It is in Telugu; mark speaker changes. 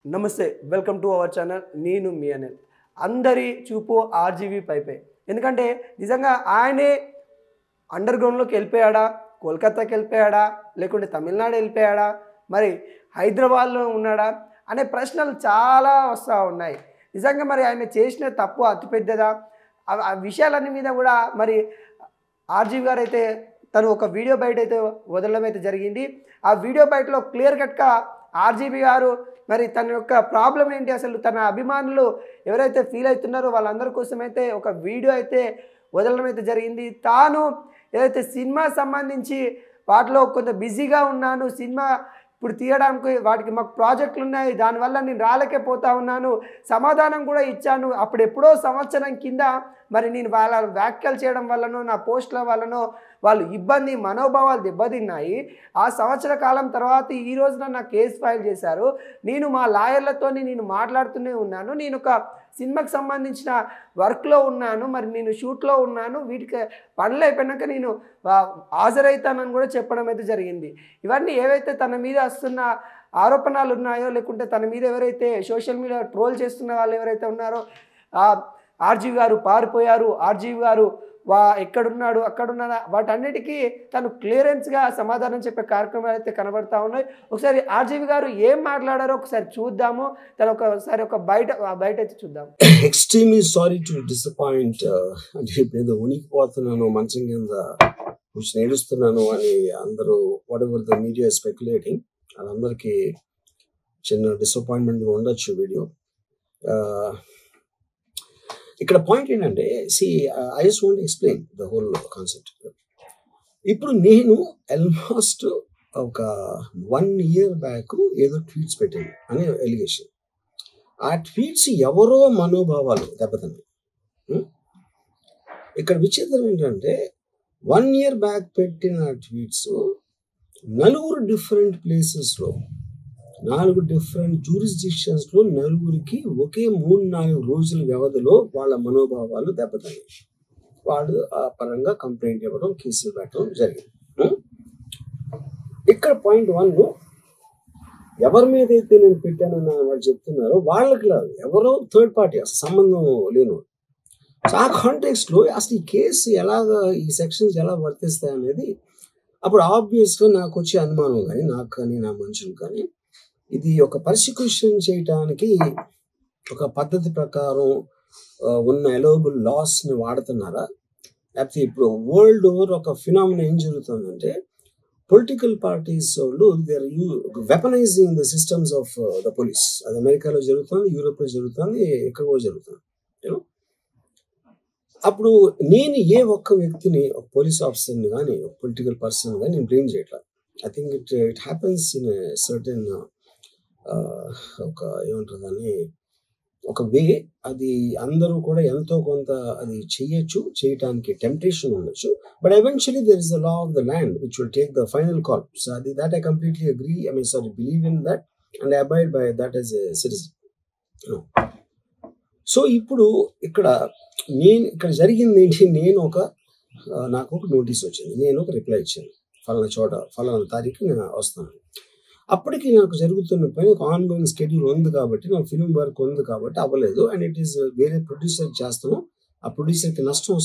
Speaker 1: నమస్తే వెల్కమ్ టు అవర్ ఛానల్ నేను మీ అనిల్ అందరి చూపు ఆర్జీవీ పైపే ఎందుకంటే నిజంగా ఆయనే అండర్ గ్రౌండ్లోకి వెళ్ళిపోయాడా కోల్కతాకి వెళ్ళిపోయాడా లేకుంటే తమిళనాడు వెళ్ళిపోయాడా మరి హైదరాబాద్లో ఉన్నాడా అనే ప్రశ్నలు చాలా వస్తూ ఉన్నాయి నిజంగా మరి ఆయన చేసిన తప్పు అతిపెద్దదా ఆ విషయాలన్నీ మీద కూడా మరి ఆర్జీవీ గారు అయితే తను ఒక వీడియో బయట అయితే వదలడం అయితే జరిగింది ఆ వీడియో బయటలో క్లియర్ కట్గా ఆర్జీవీ గారు మరి తన యొక్క ప్రాబ్లం ఏంటి అసలు తన అభిమానులు ఎవరైతే ఫీల్ అవుతున్నారో వాళ్ళందరి కోసం అయితే ఒక వీడియో అయితే వదలడం అయితే జరిగింది తాను ఏదైతే సినిమా సంబంధించి వాటిలో కొంత బిజీగా ఉన్నాను సినిమా ఇప్పుడు తీయడానికి వాటికి మాకు ప్రాజెక్టులు ఉన్నాయి దానివల్ల నేను రాలేకపోతా ఉన్నాను సమాధానం కూడా ఇచ్చాను అప్పుడు ఎప్పుడో సంవత్సరం కింద మరి నేను వాళ్ళ వ్యాఖ్యలు చేయడం వల్లనో నా పోస్టుల వల్లనో వాళ్ళు ఇబ్బంది మనోభావాలు దెబ్బతిన్నాయి ఆ సంవత్సర కాలం తర్వాత ఈ రోజున నా కేసు ఫైల్ చేశారు నేను మా లాయర్లతో నేను మాట్లాడుతూనే ఉన్నాను నేను ఒక సినిమాకి సంబంధించిన వర్క్లో ఉన్నాను మరి నేను షూట్లో ఉన్నాను వీటికి పనులు అయిపోయినాక నేను హాజరవుతానని కూడా చెప్పడం అయితే జరిగింది ఇవన్నీ ఏవైతే తన మీద వస్తున్న ఆరోపణలు ఉన్నాయో లేకుంటే తన మీద ఎవరైతే సోషల్ మీడియా ట్రోల్ చేస్తున్న వాళ్ళు ఎవరైతే ఉన్నారో ఆర్జీవీ గారు పారిపోయారు ఆర్జీవీ గారు ఎక్కడున్నాడు అక్కడున్నాడా వాటన్నిటికీ తను క్లియరెన్స్గా సమాధానం చెప్పే కార్యక్రమాలు అయితే కనబడతా ఉన్నాయి ఒకసారి ఆర్జీవీ గారు ఏం మాట్లాడారో ఒకసారి చూద్దాము తను ఒకసారి ఒక బయట అయితే చూద్దాం
Speaker 2: ఎక్స్ట్రీమ్లీ సారీ టు డిసప్పాయింట్ అంటే ఏదో ఉనికిపోతున్నాను మంచం కింద కూర్చొని ఏడుస్తున్నాను అని అందరూ what ever the media speculating వాళ్ళందరికీ చిన్న డిసప్పాయింట్మెంట్గా ఉండొచ్చు వీడియో ఇక్కడ పాయింట్ ఏంటంటే I just want explain the whole concept ఇప్పుడు నేను ఆల్మోస్ట్ ఒక 1 year బ్యాక్ ఏదో ట్వీట్స్ పెట్టాను అనే ఎలిగేషన్ ఆ ట్వీట్స్ ఎవరో మనోభావాలు దెబ్బతిన్నాయి ఇక్కడ విచిత్రం ఏంటంటే 1 year బ్యాక్ పెట్టిన ట్వీట్స్ 4 డిఫరెంట్ ప్లేసెస్లో 4 డిఫరెంట్ జ్యూరిస్డిక్షన్స్లో 4కి ఒకే 3-4 రోజుల వ్యవధిలో వాళ్ళ మనోభావాలు దెబ్బతిన్నాయి వాళ్ళు ఆ పరంగా కంప్లైంట్ ఇవ్వడం కేసులు పెట్టడం జరిగింది ఇక్కడ పాయింట్ 1 ఎవరి మీద అయితే నేను పెట్టానని వాళ్ళు చెప్తున్నారో వాళ్ళకి లేదు ఎవరో థర్డ్ పార్టీ అసలు సంబంధం లేను సో ఆ కాంటెక్స్లో అసలు ఈ కేసు ఎలాగా ఈ సెక్షన్స్ ఎలా వర్తిస్తాయి అనేది అప్పుడు ఆబ్వియస్గా నాకు వచ్చే అనుమానం కానీ నాకు కానీ నా మనుషులు కానీ ఇది ఒక పర్సిక్యూషన్ చేయటానికి ఒక పద్ధతి ప్రకారం ఉన్న అలౌబుల్ లాస్ని వాడుతున్నారా లేకపోతే ఇప్పుడు వరల్డ్ ఓవర్ ఒక ఫినామినా ఏం జరుగుతుందంటే పొలిటికల్ పార్టీస్ వాళ్ళు they are weaponizing the systems of the police అది అమెరికాలో జరుగుతుంది యూరోప్లో జరుగుతుంది ఎక్కడ కూడా జరుగుతుంది అప్పుడు నేను ఏ ఒక్క వ్యక్తిని ఒక పోలీస్ ఆఫీసర్ని కానీ ఒక పొలిటికల్ పర్సన్ కానీ నేను బ్లేమ్ చేయట్లేదు I think it happens in certain ఒక ఏమంటారు దాన్ని ఒక వే అది అందరూ కూడా ఎంతో కొంత అది చేయటానికి టెంప్టేషన్ ఉండొచ్చు but eventually there is the law of the land which will take the final call so అది that I completely agree believe in that and I abide by that as a citizen so ఇప్పుడు ఇక్కడ జరిగింది ఏంటి నాకు ఒక నోటీస్ వచ్చింది నేను ఒక రిప్లై ఇచ్చాను ఫలానా చోట ఫలానా తారీఖు నేను వస్తాను అప్పటికి నాకు జరుగుతున్న పని ఒక ఆన్గోయింగ్ స్కెడ్యూల్ ఉంది కాబట్టి నాకు ఫిల్మ్ వర్క్ ఉంది కాబట్టి అవ్వలేదు అండ్ ఇట్ ఈస్ వేరే ప్రొడ్యూసర్ చేస్తాను ఆ ప్రొడ్యూసర్కి నష్టం